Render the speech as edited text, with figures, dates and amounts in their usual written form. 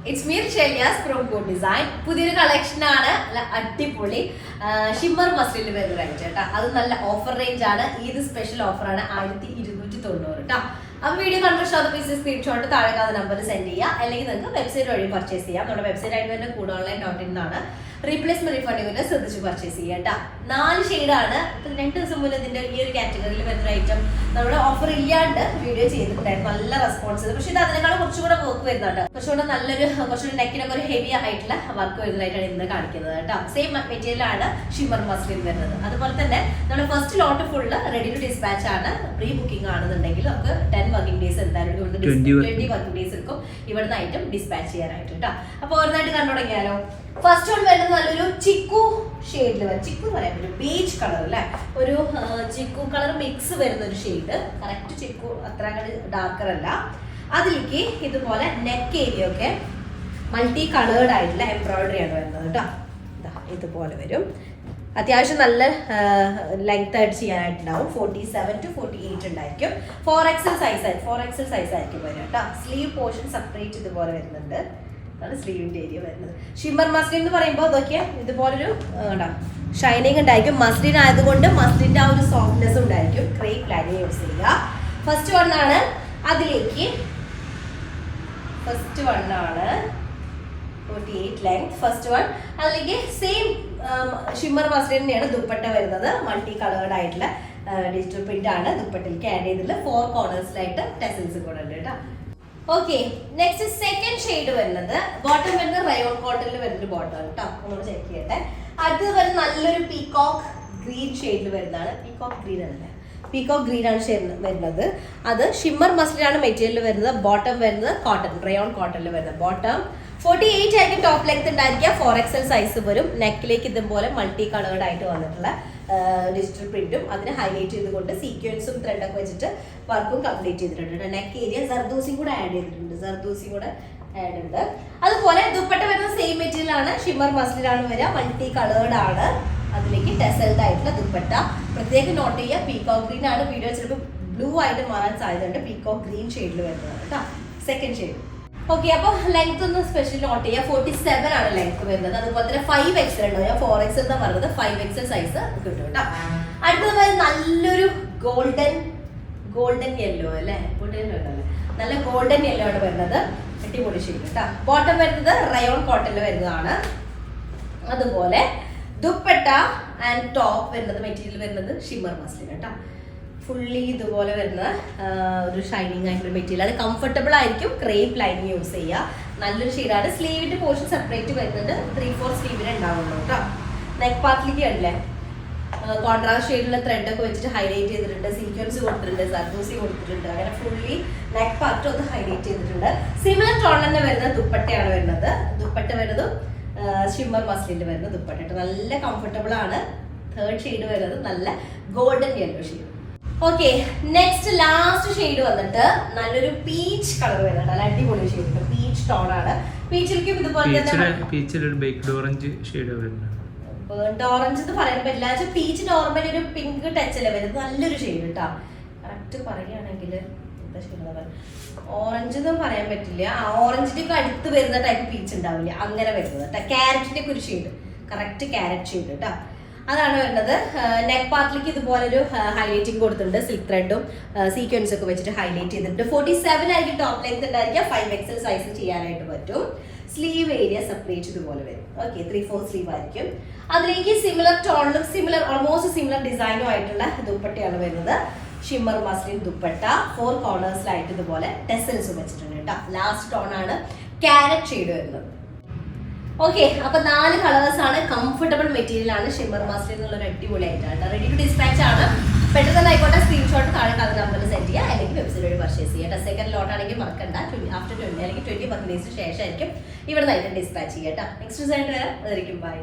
It's me, Shelias from Good Design. പുതിയൊരു collection ആണ്. നല്ല അടിപൊളി ഷിമ്മർ മസ്ലിനിൽ വരുന്ന റേഞ്ച് കേട്ടോ. അത് നല്ല ഓഫർ റേഞ്ച് ആണ്. ഇത് സ്പെഷ്യൽ ഓഫർ ആണ് 1290 കേട്ടോ. ആ വീഡിയോ കണ്ടിട്ട് പീസ് സ്ക്രീൻഷോട്ട് താഴെ നമ്പറിൽ സെൻഡ് ചെയ്യുക. അല്ലെങ്കിൽ നിങ്ങൾക്ക് വെബ്സൈറ്റ് വഴി പർച്ചേസ് ചെയ്യാം. നമ്മുടെ വെബ്സൈറ്റ് ആയിട്ട് തന്നെ കൂടോൺലൈൻ.in ആണ്. റീപ്ലേസ്മെന്റ് റീഫണ്ടിങ്ങിന് ശ്രദ്ധിച്ച് പർച്ചേസ് ചെയ്യാം കേട്ടോ. 4 ഷെയ്ഡാണ്. 2 ദിവസം മുന്നേ ഇതിന്റെ ഈ ഒരു കാറ്റഗറിയിൽ വരുന്ന ഐറ്റം നമ്മുടെ ഓഫർ ഇല്ലാണ്ട് വീഡിയോ ചെയ്തിട്ടുണ്ടായിരുന്നു. നല്ല റെസ്പോൺസ്. പക്ഷെ ഇത് അതിനേക്കാളും കുറച്ചുകൂടെ വർക്ക് വരുന്നുണ്ട്. കുറച്ചുകൂടെ കുറച്ചുകൂടി നെക്കിനൊക്കെ ഒരു ഹെവി ആയിട്ടുള്ള വർക്ക് വരുന്നതായിട്ടാണ് ഇന്ന് കാണിക്കുന്നത് കേട്ടോ. സെയിം മെറ്റീരിയൽ ആണ് ഷിമ്മർ മസ്ലിൻ വരുന്നത്. അതുപോലെ തന്നെ നമ്മുടെ first lot full ready to dispatch ആണ്. പ്രീ ബുക്കിംഗ് ആണെന്നുണ്ടെങ്കിൽ നമുക്ക് 10 വർക്കിംഗ് ഡേയ്സ് എന്തായാലും 20 വർക്കിംഗ് ഡേയ്സ് എടുക്കും ഇവിടുന്ന് ഐറ്റം ഡിസ്പാച്ച് ചെയ്യാനായിട്ട് കേട്ടോ. അപ്പൊ ഓരോന്നായിട്ട് കണ്ടു തുടങ്ങിയാലോ. ഫസ്റ്റ് വൺ വരുന്നത് നല്ലൊരു ചിക്കു ഷെയ്ഡിൽ വരും. ചിക്കു എന്ന് പറയാൻ പറ്റും ബേജ് കളർ അല്ലെ, ഒരു ചിക്കു കളർ മിക്സ് വരുന്ന ഒരു ഷെയ്ഡ്. കറക്റ്റ് ചിക്കു അത്ര ഡാർക്കർ അല്ല. അതിലേക്ക് ഇതുപോലെ നെക്ക് ഏരിയ ഒക്കെ മൾട്ടി കളേർഡ് ആയിട്ടുള്ള എംബ്രോയിഡറി ആണ് വരുന്നത് കേട്ടോ. ഇതുപോലെ വരും. അത്യാവശ്യം നല്ല ലെങ്ത് ആയിട്ട് ചെയ്യാനായിട്ടുണ്ടാവും. 47 to 48 ഉണ്ടായിരിക്കും. 4XL സൈസ് ആയിരിക്കും വരും കേട്ടോ. സ്ലീവ് പോർഷൻ സെപ്പറേറ്റ് ഇതുപോലെ വരുന്നുണ്ട്. അതാണ് സ്ലീവിന്റെ ഏരിയ വരുന്നത്. ഷിമ്മർ മസ്ലിൻ എന്ന് പറയുമ്പോൾ അതൊക്കെ ഇതുപോലൊരു ഷൈനിങ് ഉണ്ടായിരിക്കും. മസ്ലിൻ ആയതുകൊണ്ട് മസ്ലിന്റെ ആ ഒരു സോഫ്റ്റ്നെസ് ഉണ്ടായിരിക്കും. ക്രേപ്പ് ലൈനിങ് യൂസ് ചെയ്യുക. ഫസ്റ്റ് വൺ ആണ്. അതിലേക്ക് ഫസ്റ്റ് വൺ ആണ് 48 ലെങ്ത്. ഫസ്റ്റ് വൺ അതിലേക്ക് സെയിം ഷിമ്മർ മസ്ലിൻ തന്നെയാണ് ദുപ്പട്ട വരുന്നത്. മൾട്ടി കളേർഡ് ആയിട്ടുള്ള ഡിജിറ്റൽ പ്രിന്റ് ആണ് ദുപ്പട്ടയിലേക്ക് ആഡ് ചെയ്തിട്ടുള്ള 4 കോർണേഴ്സിലായിട്ട് ടെസൽസ് കൂടെ ഉണ്ട് കേട്ടോ. ഓക്കെ, നെക്സ്റ്റ് സെക്കൻഡ് ഷെയ്ഡ് വരുന്നത് ബോട്ടം വരുന്നത് റയോൺ കോട്ടണിൽ വരുന്നൊരു ബോട്ടം കേട്ടോ. നമ്മൾ ചെക്ക് ചെയ്യട്ടെ. അത് വരുന്ന നല്ലൊരു പീകോക്ക് ഗ്രീൻ ഷെയ്ഡിൽ വരുന്നതാണ്. പീകോക്ക് ഗ്രീൻ ആണല്ലേ, പീകോക്ക് ഗ്രീൻ ആണ് വരുന്നത്. അത് ഷിമ്മർ മസ്ലിനാണ് മെറ്റീരിയൽ വരുന്നത്. ബോട്ടം വരുന്നത് കോട്ടൺ, റയോൺ കോട്ടണിൽ വരുന്നത്. ബോട്ടം 48 ആയിരിക്കും ടോപ്പ് ലെങ്ത് ഉണ്ടായിരിക്കുക. 4XL സൈസ് വരും. നെക്കിലേക്ക് ഇതുപോലെ മൾട്ടി കളേർഡ് ആയിട്ട് വന്നിട്ടുള്ള ഡിജിറ്റൽ പ്രിന്റും അതിന് ഹൈലൈറ്റ് ചെയ്തുകൊണ്ട് സീക്വൻസും ത്രെഡൊക്കെ വെച്ചിട്ട് വർക്കും കംപ്ലീറ്റ് ചെയ്തിട്ടുണ്ട്. നെക്ക് ഏരിയ സർദൂസിയും കൂടെ ആഡ് ചെയ്തിട്ടുണ്ട്. ആഡ് ഉണ്ട്. അതുപോലെ ദുപ്പട്ട വരുന്ന സെയിം മെറ്റീരിയൽ ആണ്. ഷിമ്മർ മസ്ലിനാണ് വരിക. മൾട്ടി കളേർഡ് ആണ്. അതിലേക്ക് ടെസൽഡ് ആയിട്ടുള്ള ദുപ്പട്ട. പ്രത്യേകം നോട്ട് ചെയ്യുക, പീകോക്ക് ഗ്രീൻ ആണ്. വീഡിയോ ചിലപ്പോൾ ബ്ലൂ ആയിട്ട് മാറാൻ സാധ്യതയുണ്ട്. പീകോക്ക് ഗ്രീൻ ഷെയ്ഡിൽ വരുന്നതാണ് കേട്ടോ. Second shade. ഓക്കെ, അപ്പോൾ ലെങ്ത് ഒന്ന് സ്പെഷ്യൽ നോട്ട് ചെയ്യുക. 47 ആണ് ലെങ്ത് വരുന്നത്. അതുപോലെ തന്നെ 5XL ഉണ്ട്. ഞാൻ 4XL എന്ന് പറയുന്നത് 5XL സൈസ് കിട്ടും കേട്ടോ. അടുത്തത് നല്ലൊരു ഗോൾഡൻ യെല്ലോ അല്ലേ, നല്ല ഗോൾഡൻ യെല്ലോ ആണ് വരുന്നത്. അടിപൊളി ഷെയ്ഡ് കേട്ടോ. ബോട്ടം വരുന്നത് റയോൺ കോട്ടണിൽ വരുന്നതാണ്. അതുപോലെ ദുപ്പട്ട ആൻഡ് ടോപ്പ് വരുന്നത് മെറ്റീരിയൽ വരുന്നത് ഷിമ്മർ മസ്ലിൻ കേട്ടോ. ഫുള്ളി ഇതുപോലെ വരുന്ന ഒരു ഷൈനിങ് ആയിട്ടുള്ള മെറ്റീരിയൽ ആണ്. കംഫർട്ടബിൾ ആയിരിക്കും. ക്രേപ്പ് ലൈനിങ് യൂസ് ചെയ്യുക. നല്ലൊരു ഷെയ്ഡാണ്. സ്ലീവിന്റെ പോർഷൻ സെപ്പറേറ്റ് വരുന്നുണ്ട്. 3/4 സ്ലീവിന് ഉണ്ടാവുള്ളൂ കേട്ടോ. നെക്ക് പാർട്ടിലേക്ക് അല്ലേ കോൺട്രാസ്റ്റ് ഷെയ്ഡിലുള്ള ത്രെഡ് ഒക്കെ വെച്ചിട്ട് ഹൈലൈറ്റ് ചെയ്തിട്ടുണ്ട്. സീക്വൻസ് കൊടുത്തിട്ടുണ്ട്, സർദൂസി കൊടുത്തിട്ടുണ്ട്. അങ്ങനെ ഫുള്ളി നെക്ക് പാർട്ട് ഒന്ന് ഹൈലൈറ്റ് ചെയ്തിട്ടുണ്ട്. സിമിലർ ടോൺ തന്നെ വരുന്ന ദുപ്പട്ടയാണ് വരുന്നത്. ദുപ്പട്ട വരുന്നതും ഷിമ്മർ മസ്ലിന്റെ വരുന്ന ദുപ്പട്ട. നല്ല കംഫർട്ടബിൾ ആണ്. തേർഡ് ഷെയ്ഡ് വരുന്നത് നല്ല golden yellow shade. Okay, next last shade വന്നിട്ട് നല്ലൊരു പീച്ച് കളർ വരുന്നുണ്ട്. നല്ല അടിപൊളി ഷെയ്ഡ്. പീച്ച് ടോൺ ആണ്. പീച്ചിലേക്കും ഇതുപോലെ ബേൺഡ് ഓറഞ്ച് എന്ന് പറയാൻ പറ്റില്ല. പീച്ച് നോർമലി ഒരു പിങ്ക് ടച്ച് അല്ലേ വരുന്നത്. നല്ലൊരു ഷെയ്ഡ് കേട്ടോ. കറക്റ്റ് പറയുകയാണെങ്കിൽ എന്താ ഷെയ്ഡ് ഓറഞ്ച് എന്നും പറയാൻ പറ്റില്ല. ഓറഞ്ചിന്റെ ഒക്കെ അടുത്ത് വരുന്ന ടൈപ്പ് പീച്ച് ഉണ്ടാവില്ല, അങ്ങനെ വരുന്നത് കേട്ടോ. ക്യാരറ്റിന്റെ ഒക്കെ ഒരു ഷെയ്ഡ്, കറക്റ്റ് ക്യാരറ്റ് ഷെയ്ഡ് കേട്ടോ. അതാണ് വരുന്നത്. നെക്ക് പാർട്ടിലേക്ക് ഇതുപോലെ ഒരു ഹൈലൈറ്റിംഗ് കൊടുത്തിട്ടുണ്ട്. സിൽക്ക് ത്രെഡും സീക്വൻസ് ഒക്കെ വെച്ചിട്ട് ഹൈലൈറ്റ് ചെയ്തിട്ടുണ്ട്. 47 ആയിരിക്കും ടോപ്പ് ലെങ്ത് ഉണ്ടായിരിക്കുക. 5XL സൈസ് ചെയ്യാനായിട്ട് പറ്റും. സ്ലീവ് ഏരിയ സെപ്പറേറ്റ് ഇതുപോലെ വരും. ഓക്കെ, 3/4 സ്ലീവ് ആയിരിക്കും. അതിലേക്ക് സിമിലർ ടോണിലും ഓൾമോസ്റ്റ് സിമിലർ ഡിസൈനും ആയിട്ടുള്ള ദുപ്പട്ടയാണ് വരുന്നത്. Shimmer muslin dupatta. 4 കോർണേഴ്സിലായിട്ട് ഇതുപോലെ ടെസൽസ് വെച്ചിട്ടുണ്ട് കേട്ടോ. ലാസ്റ്റ് ടോൺ ആണ് ക്യാരറ്റ് ഷെയ്ഡ് വരുന്നത്. ഓക്കെ, അപ്പൊ 4 കളേഴ്സ് ആണ്. കംഫർട്ടബിൾ മെറ്റീരിയൽ ആണ്. ഷിമ്മർ മസ്ലിൻ എന്നുള്ള ഒരു അടിപൊളി ആയിട്ടാണ്. റെഡി ടു ഡിസ്പാച്ച് ആണ്. പെട്ടെന്ന് ആയിക്കോട്ടെ. സ്ക്രീൻഷോട്ട് താഴെ നമ്പറിൽ സെൻഡ് ചെയ്യുക. അല്ലെങ്കിൽ വെബ്സൈറ്റ് വഴി പർച്ചേസ് ചെയ്യുക. സെക്കൻഡ് ലോട്ട് ആണെങ്കിൽ മറക്കണ്ട. ആഫ്റ്റർ 20 അല്ലെങ്കിൽ 20 വർക്കിംഗ് ഡേയ്സിന് ശേഷമായിരിക്കും ഇവിടെ നിന്ന് ഡിസ്പാച്ച് ചെയ്യുക കേട്ടോ. നെക്സ്റ്റ് ഡിസൈൻ വരാം. അതായിരിക്കും ബൈ.